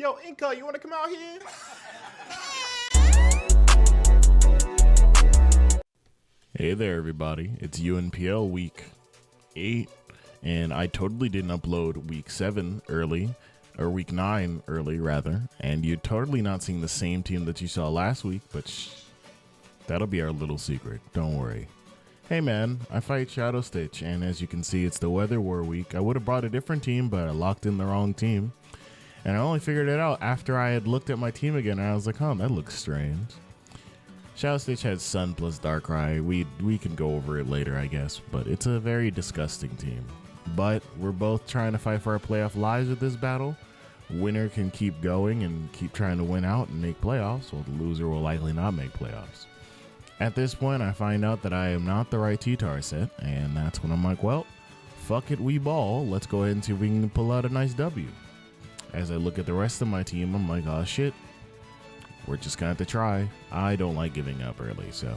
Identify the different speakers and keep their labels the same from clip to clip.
Speaker 1: Yo, Inca, you want to come out here?
Speaker 2: Hey there, everybody. It's UNPL week 8, and I totally didn't upload week 7 early, or week 9 early, rather, and you're totally not seeing the same team that you saw last week, but that'll be our little secret. Don't worry. Hey man, I fight Shadow Stitch, and as you can see, it's the Weather War week. I would have brought a different team, but I locked in the wrong team, and I only figured it out after I had looked at my team again, and I was like, huh, that looks strange. Shadow Stitch has Sun plus Darkrai. We can go over it later, I guess, but it's a very disgusting team. But we're both trying to fight for our playoff lives with this battle. Winner can keep going and keep trying to win out and make playoffs, while the loser will likely not make playoffs. At this point, I find out that I am not the right T-Tar set, and that's when I'm like, well, fuck it, we ball. Let's go ahead and see if we can pull out a nice W. As I look at the rest of my team, I'm like, oh shit. We're just gonna have to try. I don't like giving up early, so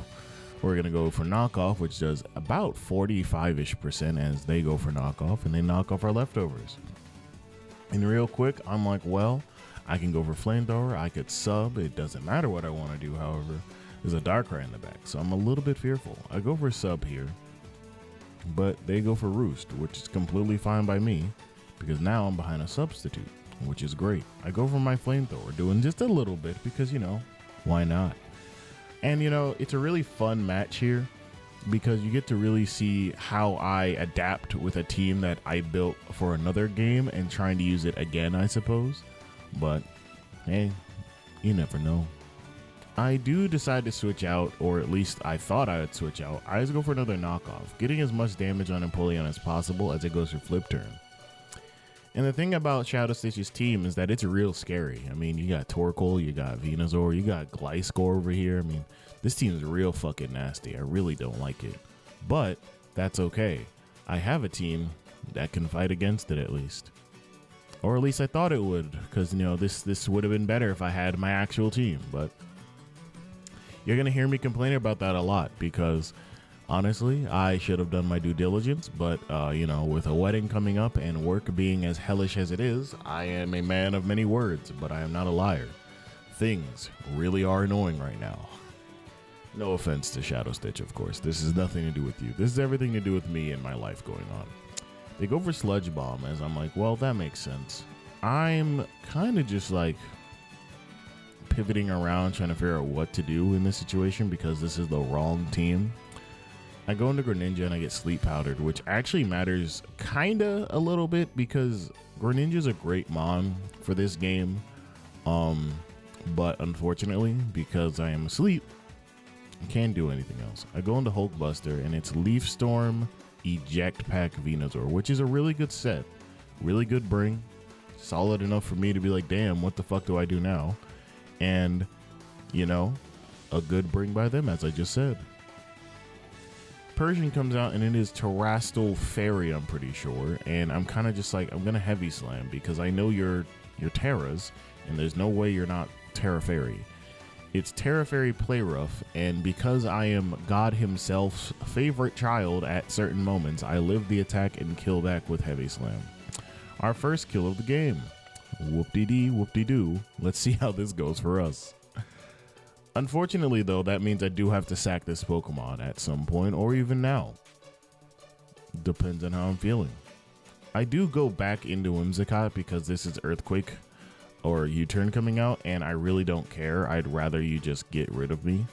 Speaker 2: we're gonna go for knockoff, which does about 45-ish% as they go for knockoff, and they knock off our leftovers. And real quick, I'm like, well, I can go for flamethrower, I could sub, it doesn't matter what I want to do. However, there's a Darkrai in the back, so I'm a little bit fearful. I go for sub here, but they go for roost, which is completely fine by me, because now I'm behind a substitute, which is great. I go for my flamethrower, doing just a little bit because, you know, why not? And, you know, it's a really fun match here because you get to really see how I adapt with a team that I built for another game and trying to use it again, I suppose. But, hey, you never know. I do decide to switch out, or at least I thought I would switch out. I just go for another knockoff, getting as much damage on Empoleon as possible as it goes for flip turn. And the thing about Shadow Stitch's team is that it's real scary. I mean, you got Torkoal, you got Venusaur, you got Gliscor over here. I mean, this team is real fucking nasty. I really don't like it. But that's okay. I have a team that can fight against it at least. Or at least I thought it would, because, you know, this would have been better if I had my actual team. But you're going to hear me complain about that a lot because honestly, I should have done my due diligence, but, you know, with a wedding coming up and work being as hellish as it is, I am a man of many words, but I am not a liar. Things really are annoying right now. No offense to Shadow Stitch, of course. This has nothing to do with you. This is everything to do with me and my life going on. They go for Sludge Bomb, as I'm like, well, that makes sense. I'm kind of just like pivoting around trying to figure out what to do in this situation because this is the wrong team. I go into Greninja and I get Sleep Powdered, which actually matters kinda a little bit because Greninja's a great mon for this game. But unfortunately, because I am asleep, I can't do anything else. I go into Hulk Buster and it's Leaf Storm, Eject Pack Venusaur, which is a really good set. Really good bring. Solid enough for me to be like, damn, what the fuck do I do now? And, you know, a good bring by them, as I just said. Persian comes out and it is Terrastal Fairy, I'm pretty sure, and I'm kind of just like, I'm gonna Heavy Slam because I know you're Terras and there's no way you're not Terra Fairy. It's Terra Fairy Play Rough, and because I am God himself's favorite child at certain moments, I live the attack and kill back with Heavy Slam. Our first kill of the game. Whoop-de-dee, whoop-de-doo. Let's see how this goes for us. Unfortunately, though, that means I do have to sack this Pokemon at some point, or even now. Depends on how I'm feeling. I do go back into Whimsicott because this is Earthquake or U-Turn coming out, and I really don't care. I'd rather you just get rid of me.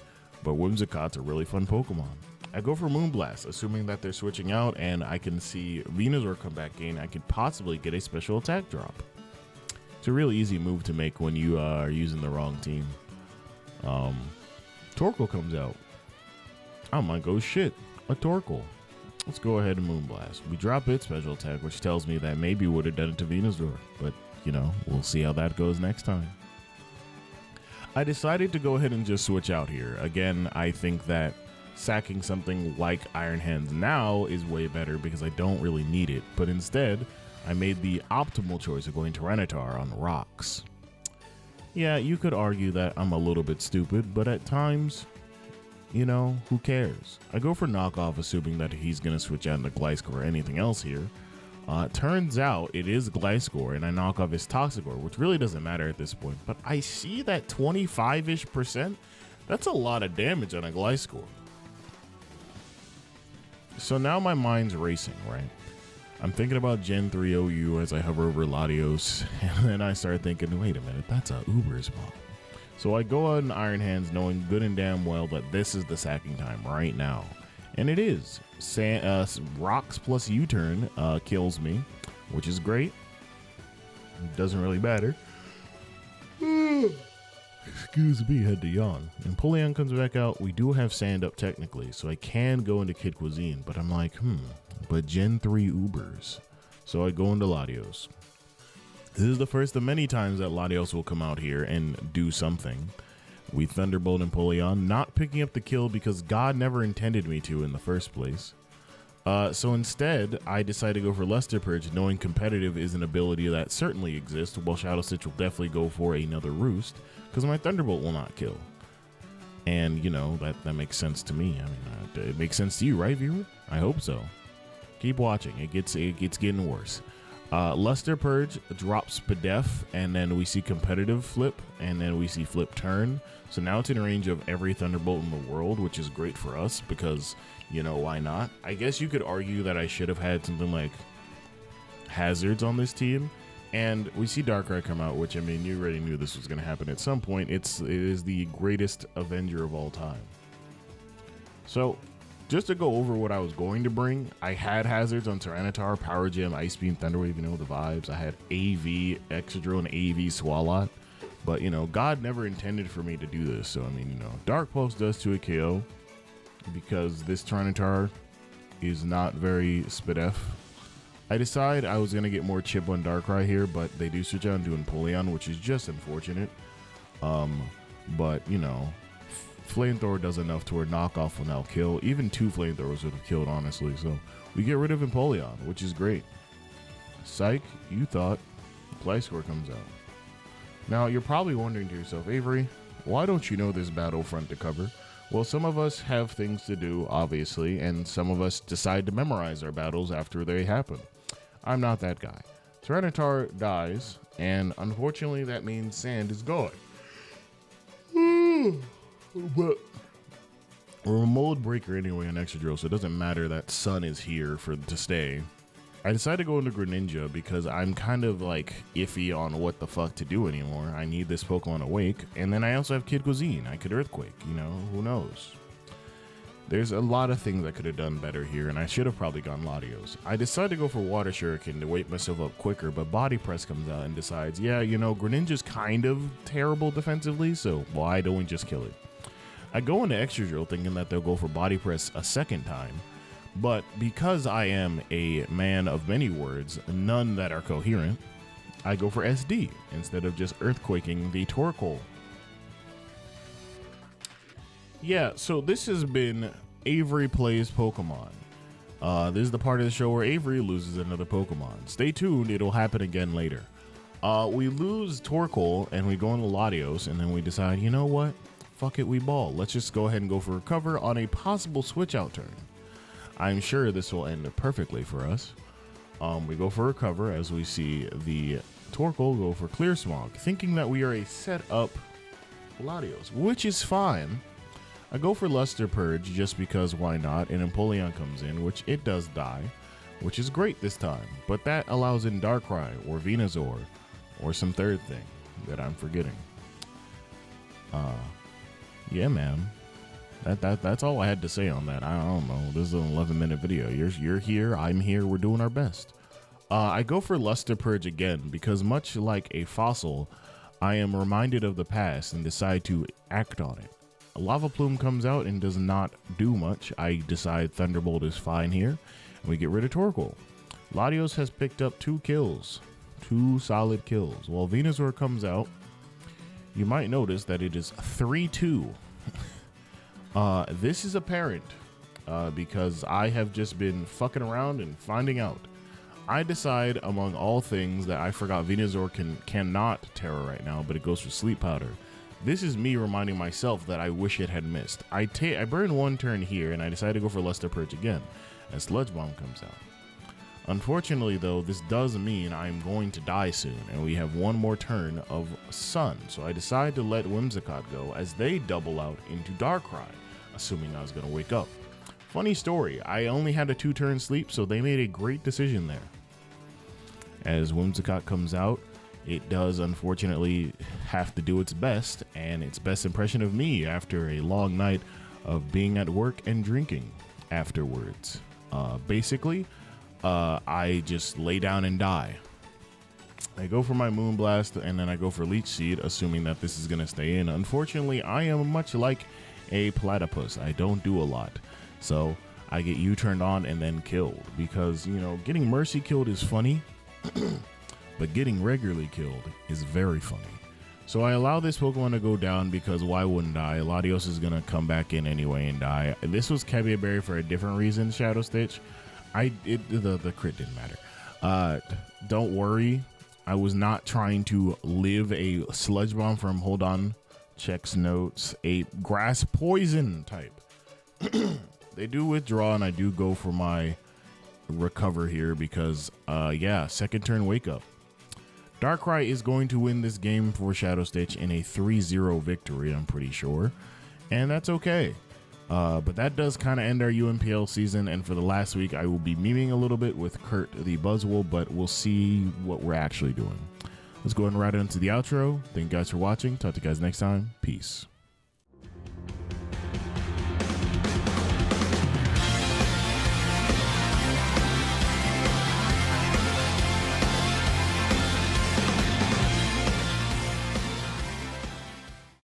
Speaker 2: But Whimsicott's a really fun Pokemon. I go for Moonblast, assuming that they're switching out, and I can see Venusaur come back in. I could possibly get a special attack drop. It's a really easy move to make when you are using the wrong team. Torkoal comes out. I might go shit, a Torkoal. Let's go ahead and Moonblast. We drop its special attack, which tells me that maybe would have done it to Venusaur, but you know, we'll see how that goes next time. I decided to go ahead and just switch out here. Again, I think that sacking something like Iron Hands now is way better because I don't really need it, but instead, I made the optimal choice of going Tyranitar on rocks. Yeah, you could argue that I'm a little bit stupid, but at times, you know, who cares? I go for knockoff, assuming that he's going to switch out into Gliscor or anything else here. Turns out it is Gliscor, and I knock off his Toxicor, which really doesn't matter at this point. But I see that 25-ish%. That's a lot of damage on a Gliscor. So now my mind's racing, right? I'm thinking about Gen 3 OU as I hover over Latios, and then I start thinking, wait a minute, that's a Uber's bomb. So I go out in Iron Hands knowing good and damn well that this is the sacking time right now. And it is. Rocks plus U-turn kills me, which is great. Doesn't really matter. Excuse me, had to yawn. And Empoleon comes back out. We do have sand up technically, so I can go into Kid Cuisine, but I'm like, but Gen 3 Ubers. So I go into Latios. This is the first of many times that Latios will come out here and do something. We Thunderbolt Empoleon, not picking up the kill because God never intended me to in the first place. So instead, I decide to go for Luster Purge, knowing competitive is an ability that certainly exists, while Shadow Stitch will definitely go for another Roost, because my Thunderbolt will not kill. And, you know, that makes sense to me. I mean, it makes sense to you, right, viewer? I hope so. Keep watching. It gets getting worse. Luster Purge drops Spadef, and then we see competitive flip, and then we see flip turn. So now it's in range of every Thunderbolt in the world, which is great for us because, you know, why not? I guess you could argue that I should have had something like Hazards on this team. And we see Darkrai come out, which, I mean, you already knew this was going to happen at some point. It is the greatest Avenger of all time. So, just to go over what I was going to bring, I had Hazards on Tyranitar, Power Gem, Ice Beam, Thunder Wave, you know the vibes. I had AV, Excadrill, and AV Swalot. But, you know, God never intended for me to do this. So, I mean, you know, Dark Pulse does to a KO because this Tyranitar is not very Spadef. I decide I was going to get more chip on Darkrai here, but they do switch out and do Empoleon, which is just unfortunate. But, you know, Flamethrower does enough to where knockoff will now kill. Even 2 Flamethrowers would have killed, honestly. So we get rid of Empoleon, which is great. Psych, you thought. Gliscor comes out. Now, you're probably wondering to yourself, Avery, why don't you know this battlefront to cover? Well, some of us have things to do, obviously, and some of us decide to memorize our battles after they happen. I'm not that guy. Tyranitar dies, and unfortunately that means Sand is gone. But we're a mold breaker anyway on Excadrill, so it doesn't matter that Sun is here to stay. I decided to go into Greninja because I'm kind of like iffy on what the fuck to do anymore. I need this Pokemon awake, and then I also have Kid Cuisine. I could Earthquake, you know, who knows? There's a lot of things I could have done better here, and I should have probably gone Latios. I decided to go for Water Shuriken to wake myself up quicker, but Body Press comes out and decides, yeah, you know, Greninja's kind of terrible defensively, so why don't we just kill it? I go into Excadrill thinking that they'll go for Body Press a second time, but because I am a man of many words, none that are coherent, I go for SD instead of just Earthquaking the Torkoal. Yeah, so this has been Avery Plays Pokemon. This is the part of the show where Avery loses another Pokemon. Stay tuned, it'll happen again later. We lose Torkoal and we go into Latios, and then we decide, you know what? Fuck it, we ball. Let's just go ahead and go for a cover on a possible switch out turn. I'm sure this will end perfectly for us. We go for a cover as we see the Torkoal go for Clear Smog, thinking that we are a set up Latios, which is fine. I go for Luster Purge just because why not, and Empoleon comes in, which it does die, which is great this time, but that allows in Darkrai or Venusaur or some third thing that I'm forgetting. Yeah, man. That's all I had to say on that. I don't know. This is an 11-minute video. You're here. I'm here. We're doing our best. I go for Luster Purge again because much like a fossil, I am reminded of the past and decide to act on it. A Lava Plume comes out and does not do much. I decide Thunderbolt is fine here, and we get rid of Torkoal. Latios has picked up 2 kills. 2 solid kills. While Venusaur comes out, you might notice that it is 3-2. This is apparent because I have just been fucking around and finding out. I decide, among all things, that I forgot Venusaur cannot Terra right now, but it goes for Sleep Powder. This is me reminding myself that I wish it had missed. I burn 1 turn here, and I decide to go for Luster Purge again, as Sludge Bomb comes Unfortunately, though, this does mean I'm going to die soon, and we have one more turn of Sun, so I decide to let Whimsicott go as they double out into Darkrai, assuming I was going to wake up. Funny story, I only had a 2-turn sleep, so they made a great decision there. As Whimsicott comes out, it does unfortunately have to do its best, and its best impression of me after a long night of being at work and drinking afterwards. Basically, I just lay down and die. I go for my Moonblast, and then I go for Leech Seed, assuming that this is going to stay in. Unfortunately, I am much like a platypus. I don't do a lot. So I get U-turned on and then killed. Because, you know, getting Mercy killed is funny, but getting regularly killed is very funny. So I allow this Pokemon to go down because why wouldn't I? Latios is going to come back in anyway and die. This was Cavia Berry for a different reason, Shadow Stitch. The crit didn't matter. Don't worry. I was not trying to live a Sludge Bomb from, hold on, checks notes, a Grass Poison type. They do withdraw, and I do go for my recover here because, yeah, second turn wake up. Darkrai is going to win this game for Shadow Stitch in a 3-0 victory, I'm pretty sure, and that's okay. But that does kind of end our UNPL season, and for the last week, I will be memeing a little bit with Kurt the Buzzwole, but we'll see what we're actually doing. Let's go ahead and right into the outro. Thank you guys for watching. Talk to you guys next time. Peace.